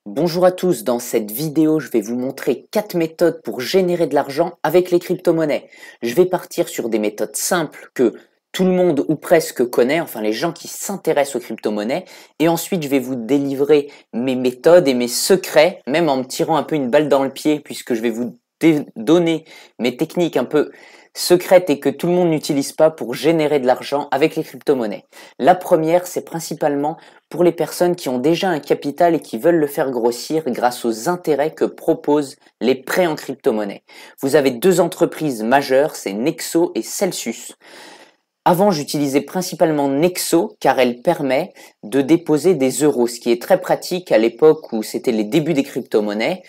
Bonjour à tous, dans cette vidéo je vais vous montrer 4 méthodes pour générer de l'argent avec les crypto-monnaies. Je vais partir sur des méthodes simples que tout le monde ou presque connaît, enfin les gens qui s'intéressent aux crypto-monnaies, et ensuite je vais vous délivrer mes méthodes et mes secrets, même en me tirant un peu une balle dans le pied, puisque je vais vous donner mes techniques un peu secrètes et que tout le monde n'utilise pas pour générer de l'argent avec les crypto-monnaies. La première, c'est principalement pour les personnes qui ont déjà un capital et qui veulent le faire grossir grâce aux intérêts que proposent les prêts en crypto-monnaie. Vous avez deux entreprises majeures, c'est Nexo et Celsius. Avant, j'utilisais principalement Nexo car elle permet de déposer des euros, ce qui est très pratique à l'époque où c'était les débuts des crypto-monnaies.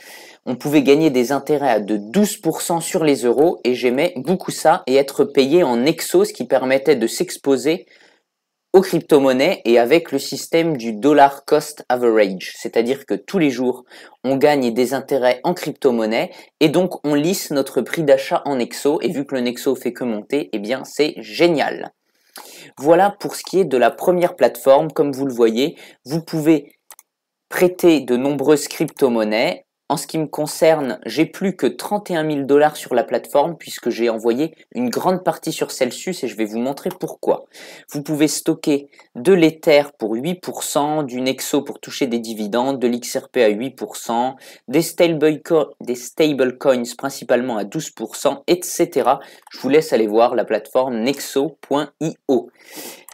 On pouvait gagner des intérêts à de 12% sur les euros et j'aimais beaucoup ça et être payé en Nexo, ce qui permettait de s'exposer aux crypto-monnaies et avec le système du dollar cost average, c'est-à-dire que tous les jours, on gagne des intérêts en crypto-monnaie et donc on lisse notre prix d'achat en Nexo et vu que le Nexo fait que monter, eh bien c'est génial. Voilà pour ce qui est de la première plateforme, comme vous le voyez, vous pouvez prêter de nombreuses crypto-monnaies. En ce qui me concerne, j'ai plus que 31 000 $ sur la plateforme puisque j'ai envoyé une grande partie sur Celsius et je vais vous montrer pourquoi. Vous pouvez stocker de l'Ether pour 8%, du Nexo pour toucher des dividendes, de l'XRP à 8%, des stablecoins principalement à 12%, etc. Je vous laisse aller voir la plateforme nexo.io.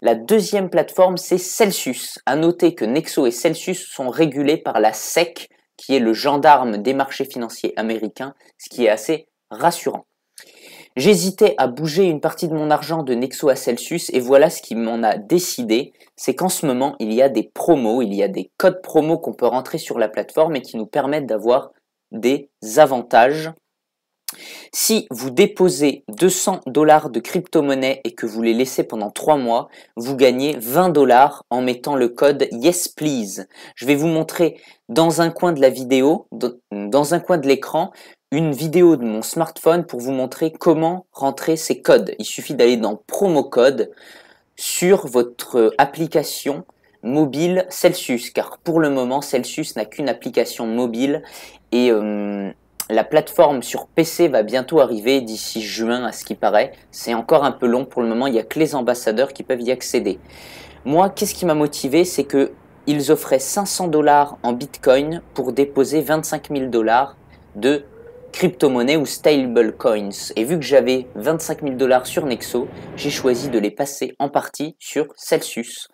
La deuxième plateforme, c'est Celsius. À noter que Nexo et Celsius sont régulés par la SEC, qui est le gendarme des marchés financiers américains, ce qui est assez rassurant. J'hésitais à bouger une partie de mon argent de Nexo à Celsius et voilà ce qui m'en a décidé, c'est qu'en ce moment, il y a des promos, il y a des codes promos qu'on peut rentrer sur la plateforme et qui nous permettent d'avoir des avantages. Si vous déposez 200 $ de crypto-monnaie et que vous les laissez pendant 3 mois, vous gagnez 20 $ en mettant le code YesPlease. Je vais vous montrer dans un coin de la vidéo, dans un coin de l'écran, une vidéo de mon smartphone pour vous montrer comment rentrer ces codes. Il suffit d'aller dans promo code sur votre application mobile Celsius, car pour le moment Celsius n'a qu'une application mobile et la plateforme sur PC va bientôt arriver d'ici juin à ce qui paraît. C'est encore un peu long pour le moment, il n'y a que les ambassadeurs qui peuvent y accéder. Moi, qu'est-ce qui m'a motivé, c'est que ils offraient 500 $ en Bitcoin pour déposer 25 000 $ de crypto-monnaie ou stablecoins. Et vu que j'avais 25 000 $ sur Nexo, j'ai choisi de les passer en partie sur Celsius.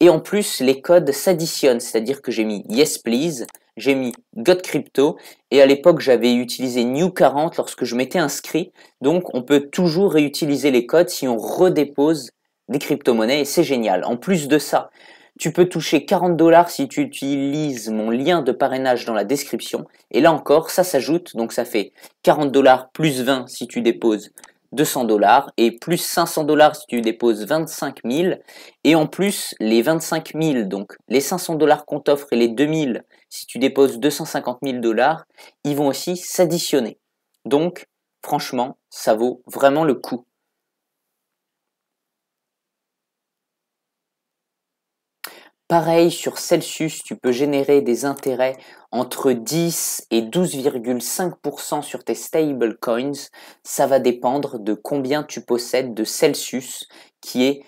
Et en plus, les codes s'additionnent, c'est-à-dire que j'ai mis Yes Please, j'ai mis Got Crypto, et à l'époque j'avais utilisé New 40 lorsque je m'étais inscrit, donc on peut toujours réutiliser les codes si on redépose des crypto-monnaies, et c'est génial. En plus de ça, tu peux toucher 40 $ si tu utilises mon lien de parrainage dans la description. Et là encore, ça s'ajoute, donc ça fait 40 $ plus 20 si tu déposes 200 $ et plus 500 $ si tu déposes 25 000. Et en plus, les 25 000, donc les 500 $ qu'on t'offre et les 2000 si tu déposes 250 000 $, ils vont aussi s'additionner. Donc, franchement, ça vaut vraiment le coup. Pareil, sur Celsius, tu peux générer des intérêts entre 10 et 12,5% sur tes stablecoins. Ça va dépendre de combien tu possèdes de Celsius, qui est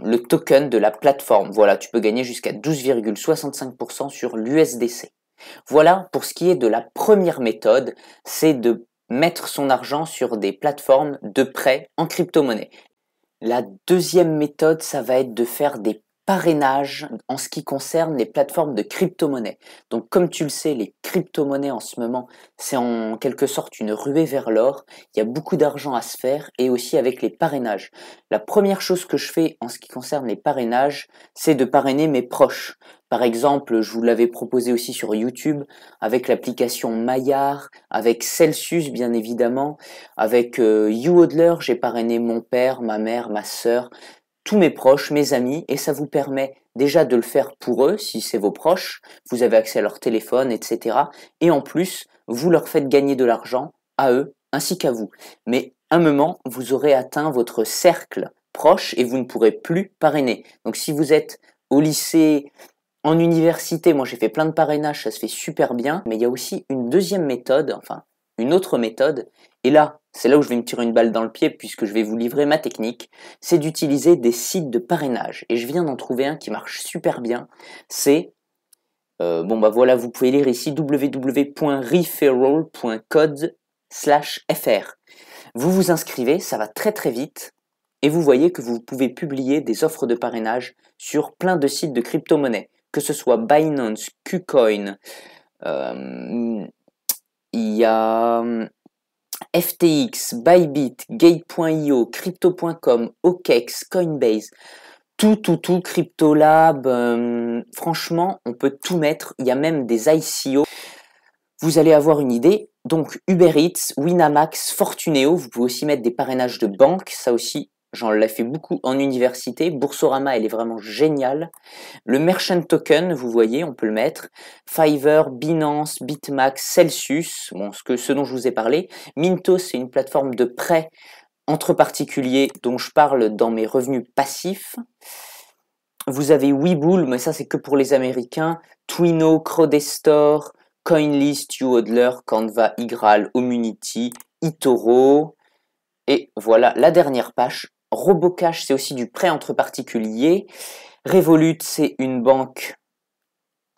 le token de la plateforme. Voilà, tu peux gagner jusqu'à 12,65% sur l'USDC. Voilà pour ce qui est de la première méthode, c'est de mettre son argent sur des plateformes de prêt en crypto-monnaie. La deuxième méthode, ça va être de faire des parrainages en ce qui concerne les plateformes de crypto-monnaie. Donc comme tu le sais, les crypto-monnaies en ce moment, c'est en quelque sorte une ruée vers l'or. Il y a beaucoup d'argent à se faire et aussi avec les parrainages. La première chose que je fais en ce qui concerne les parrainages, c'est de parrainer mes proches. Par exemple, je vous l'avais proposé aussi sur YouTube avec l'application Maillard, avec Celsius bien évidemment, avec YouHodler, j'ai parrainé mon père, ma mère, ma sœur, tous mes proches, mes amis, et ça vous permet déjà de le faire pour eux, si c'est vos proches, vous avez accès à leur téléphone, etc. Et en plus, vous leur faites gagner de l'argent à eux ainsi qu'à vous. Mais à un moment, vous aurez atteint votre cercle proche et vous ne pourrez plus parrainer. Donc si vous êtes au lycée, En université, moi j'ai fait plein de parrainages, ça se fait super bien, mais il y a aussi une deuxième méthode, enfin une autre méthode, et là, c'est là où je vais me tirer une balle dans le pied puisque je vais vous livrer ma technique, c'est d'utiliser des sites de parrainage. Et je viens d'en trouver un qui marche super bien, c'est, bon bah voilà, vous pouvez lire ici www.referral.code/fr. Vous vous inscrivez, ça va très très vite, et vous voyez que vous pouvez publier des offres de parrainage sur plein de sites de crypto-monnaies, que ce soit Binance, KuCoin, il y a FTX, Bybit, Gate.io, Crypto.com, OKEx, Coinbase, tout, CryptoLab, franchement, on peut tout mettre, il y a même des ICO. Vous allez avoir une idée, donc Uber Eats, Winamax, Fortuneo, vous pouvez aussi mettre des parrainages de banque, ça aussi, j'en l'ai fait beaucoup en université, Boursorama, elle est vraiment géniale. Le Merchant Token, vous voyez, on peut le mettre. Fiverr, Binance, Bitmax, Celsius, bon, ce dont je vous ai parlé. Mintos, c'est une plateforme de prêt entre particuliers dont je parle dans mes revenus passifs. Vous avez Webull, mais ça c'est que pour les Américains. Twino, Crowdestor, CoinList, YouHodler, Canva, Igral, Omunity, eToro. Et voilà la dernière page. Robocash, c'est aussi du prêt entre particuliers. Revolut, c'est une banque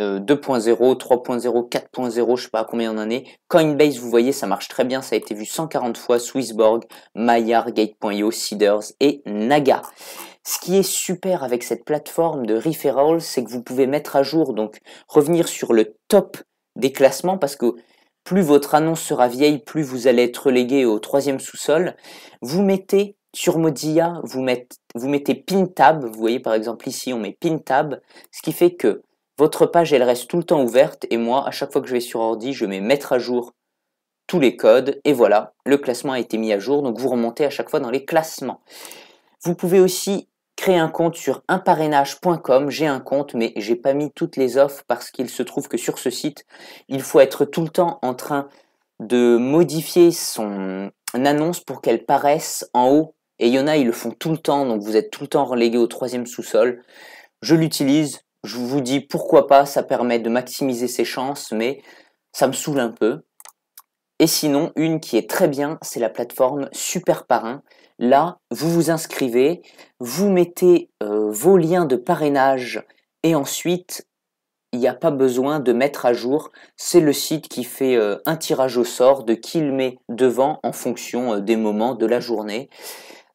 2.0, 3.0, 4.0, je sais pas à combien on en est. Coinbase, vous voyez, ça marche très bien, ça a été vu 140 fois. Swissborg, Maillard, Gate.io, Seeders et Naga. Ce qui est super avec cette plateforme de referrals, c'est que vous pouvez mettre à jour, donc revenir sur le top des classements, parce que plus votre annonce sera vieille, plus vous allez être relégué au 3e sous-sol. Vous mettez sur Mozilla, vous mettez pin tab, vous voyez par exemple ici on met pin tab, ce qui fait que votre page elle reste tout le temps ouverte, et moi à chaque fois que je vais sur ordi, je mets mettre à jour tous les codes, et voilà, le classement a été mis à jour, donc vous remontez à chaque fois dans les classements. Vous pouvez aussi créer un compte sur unparrainage.com, j'ai un compte mais j'ai pas mis toutes les offres parce qu'il se trouve que sur ce site, il faut être tout le temps en train de modifier son annonce pour qu'elle paraisse en haut, et il y en a, ils le font tout le temps, donc vous êtes tout le temps relégué au 3e sous-sol. Je l'utilise, je vous dis pourquoi pas, ça permet de maximiser ses chances, mais ça me saoule un peu. Et sinon, une qui est très bien, c'est la plateforme Super Parrain. Là, vous vous inscrivez, vous mettez vos liens de parrainage, et ensuite, il n'y a pas besoin de mettre à jour. C'est le site qui fait un tirage au sort de qui le met devant en fonction des moments de la journée.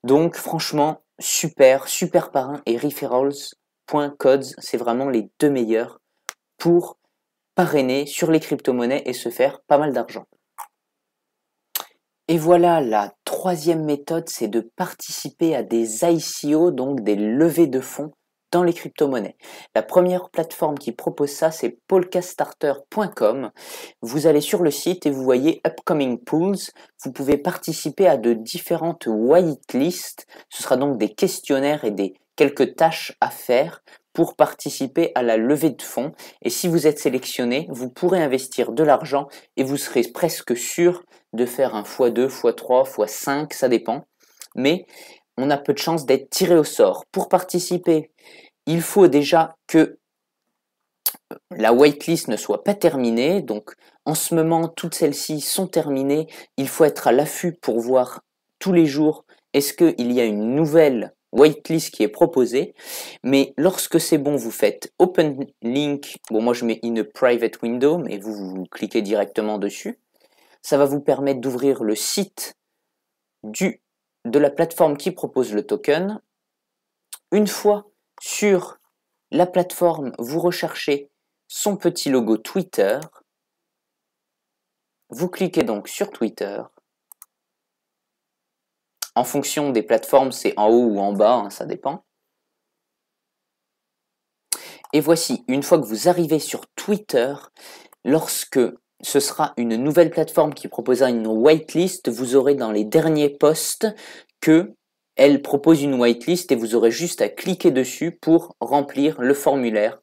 Donc franchement, super Parrain et referrals.codes, c'est vraiment les deux meilleurs pour parrainer sur les crypto-monnaies et se faire pas mal d'argent. Et voilà, la 3e méthode, c'est de participer à des ICO, donc des levées de fonds dans les crypto-monnaies. La première plateforme qui propose ça, c'est polkastarter.com. Vous allez sur le site et vous voyez Upcoming Pools. Vous pouvez participer à de différentes whitelists. Ce sera donc des questionnaires et quelques tâches à faire pour participer à la levée de fonds. Et si vous êtes sélectionné, vous pourrez investir de l'argent et vous serez presque sûr de faire un x2, x3, x5, ça dépend. Mais on a peu de chances d'être tiré au sort. Pour participer, il faut déjà que la waitlist ne soit pas terminée. Donc en ce moment, toutes celles-ci sont terminées. Il faut être à l'affût pour voir tous les jours est-ce qu'il y a une nouvelle waitlist qui est proposée. Mais lorsque c'est bon, vous faites Open Link. Bon, moi je mets in a private window, mais vous cliquez directement dessus. Ça va vous permettre d'ouvrir le site de la plateforme qui propose le token. Une fois sur la plateforme, vous recherchez son petit logo Twitter. Vous cliquez donc sur Twitter. En fonction des plateformes, c'est en haut ou en bas, hein, ça dépend. Et voici, une fois que vous arrivez sur Twitter, lorsque ce sera une nouvelle plateforme qui proposera une whitelist, vous aurez dans les derniers posts qu'elle propose une whitelist et vous aurez juste à cliquer dessus pour remplir le formulaire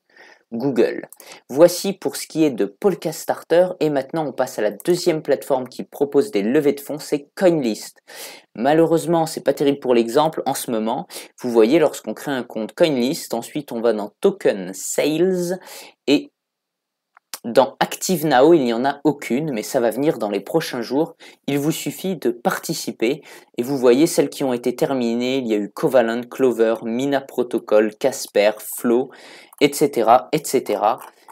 Google. Voici pour ce qui est de Polkastarter et maintenant on passe à la deuxième plateforme qui propose des levées de fonds, c'est CoinList. Malheureusement, c'est pas terrible pour l'exemple en ce moment. Vous voyez, lorsqu'on crée un compte CoinList, ensuite on va dans Token Sales et dans Active Now, il n'y en a aucune, mais ça va venir dans les prochains jours. Il vous suffit de participer et vous voyez celles qui ont été terminées. Il y a eu Covalent, Clover, Mina Protocol, Casper, Flow, etc., etc.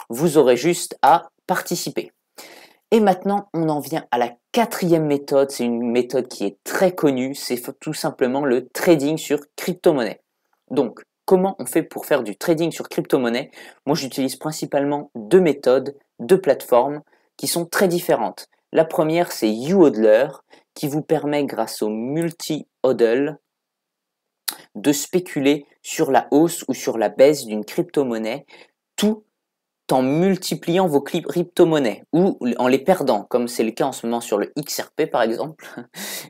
Vous aurez juste à participer. Et maintenant, on en vient à la quatrième méthode. C'est une méthode qui est très connue. C'est tout simplement le trading sur crypto-monnaie. Donc, comment on fait pour faire du trading sur crypto-monnaie? Moi, j'utilise principalement deux méthodes, deux plateformes qui sont très différentes. La première, c'est YouHodler, qui vous permet, grâce au multi-hodl, de spéculer sur la hausse ou sur la baisse d'une crypto-monnaie, tout en multipliant vos crypto-monnaies ou en les perdant, comme c'est le cas en ce moment sur le XRP par exemple.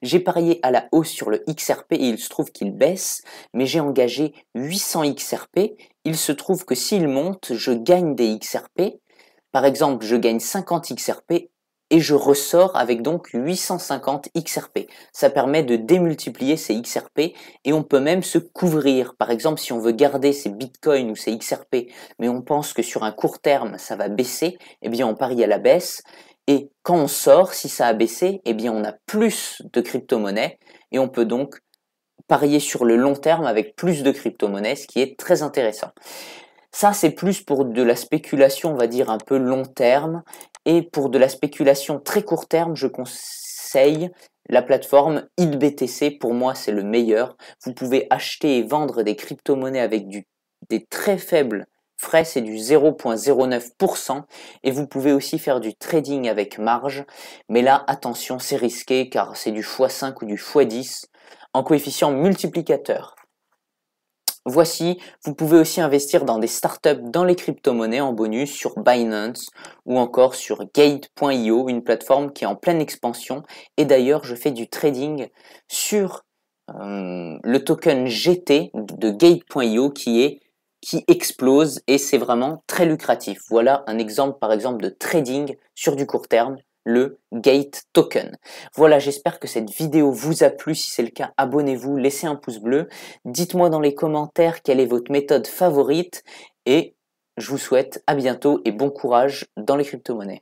J'ai parié à la hausse sur le XRP et il se trouve qu'il baisse, mais j'ai engagé 800 XRP. Il se trouve que s'il monte, je gagne des XRP. Par exemple, je gagne 50 XRP et je ressors avec donc 850 XRP. Ça permet de démultiplier ces XRP et on peut même se couvrir. Par exemple, si on veut garder ces bitcoins ou ces XRP, mais on pense que sur un court terme, ça va baisser, eh bien on parie à la baisse. Et quand on sort, si ça a baissé, eh bien on a plus de crypto-monnaies et on peut donc parier sur le long terme avec plus de crypto-monnaies, ce qui est très intéressant. Ça, c'est plus pour de la spéculation, on va dire, un peu long terme. Et pour de la spéculation très court terme, je conseille la plateforme HitBTC. Pour moi, c'est le meilleur. Vous pouvez acheter et vendre des crypto-monnaies avec des très faibles frais, c'est du 0,09%. Et vous pouvez aussi faire du trading avec marge. Mais là, attention, c'est risqué car c'est du x5 ou du x10 en coefficient multiplicateur. Voici, vous pouvez aussi investir dans des startups dans les crypto-monnaies en bonus sur Binance ou encore sur Gate.io, une plateforme qui est en pleine expansion. Et d'ailleurs, je fais du trading sur le token GT de Gate.io qui explose et c'est vraiment très lucratif. Voilà un exemple par exemple de trading sur du court terme, le Gate Token. Voilà, j'espère que cette vidéo vous a plu. Si c'est le cas, abonnez-vous, laissez un pouce bleu. Dites-moi dans les commentaires quelle est votre méthode favorite et je vous souhaite à bientôt et bon courage dans les crypto-monnaies.